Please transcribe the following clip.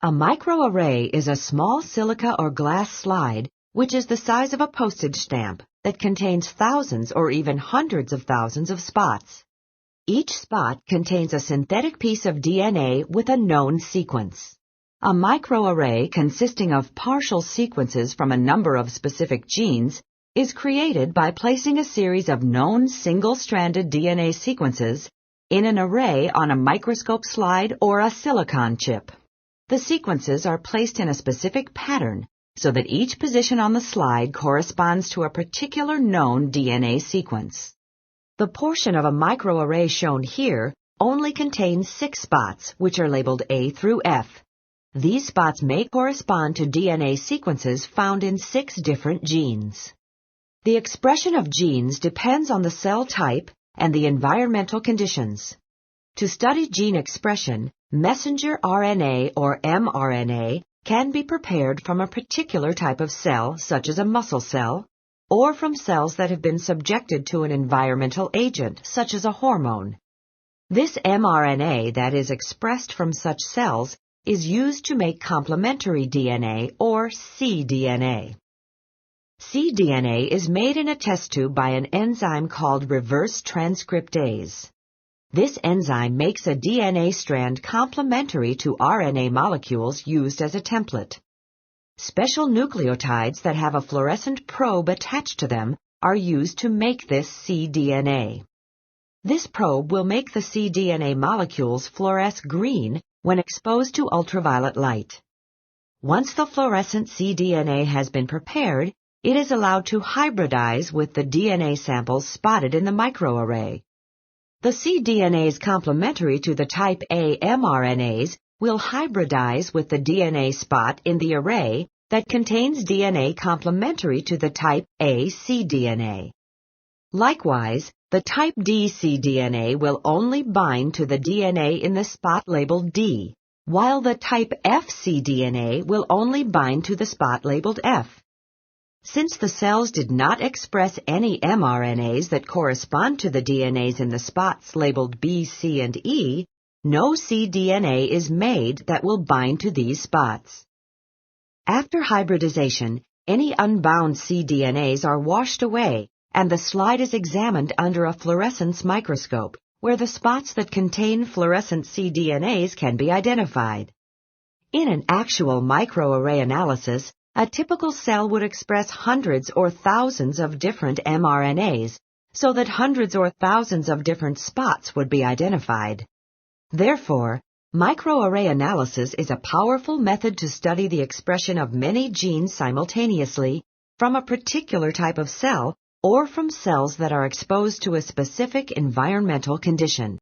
A microarray is a small silica or glass slide which is the size of a postage stamp that contains thousands or even hundreds of thousands of spots. Each spot contains a synthetic piece of DNA with a known sequence. A microarray consisting of partial sequences from a number of specific genes is created by placing a series of known single-stranded DNA sequences in an array on a microscope slide or a silicon chip. The sequences are placed in a specific pattern so that each position on the slide corresponds to a particular known DNA sequence. The portion of a microarray shown here only contains 6 spots, which are labeled A through F. These spots may correspond to DNA sequences found in 6 different genes. The expression of genes depends on the cell type and the environmental conditions. To study gene expression, messenger RNA or mRNA can be prepared from a particular type of cell, such as a muscle cell, or from cells that have been subjected to an environmental agent, such as a hormone. This mRNA that is expressed from such cells is used to make complementary DNA or cDNA. cDNA is made in a test tube by an enzyme called reverse transcriptase. This enzyme makes a DNA strand complementary to RNA molecules used as a template. Special nucleotides that have a fluorescent probe attached to them are used to make this cDNA. This probe will make the cDNA molecules fluoresce green when exposed to ultraviolet light. Once the fluorescent cDNA has been prepared, it is allowed to hybridize with the DNA samples spotted in the microarray. The cDNAs complementary to the type A mRNAs will hybridize with the DNA spot in the array that contains DNA complementary to the type A cDNA. Likewise, the type D cDNA will only bind to the DNA in the spot labeled D, while the type F cDNA will only bind to the spot labeled F. Since the cells did not express any mRNAs that correspond to the DNAs in the spots labeled B, C, and E, no cDNA is made that will bind to these spots. After hybridization, any unbound cDNAs are washed away, and the slide is examined under a fluorescence microscope, where the spots that contain fluorescent cDNAs can be identified. In an actual microarray analysis, a typical cell would express hundreds or thousands of different mRNAs, so that hundreds or thousands of different spots would be identified. Therefore, microarray analysis is a powerful method to study the expression of many genes simultaneously from a particular type of cell or from cells that are exposed to a specific environmental condition.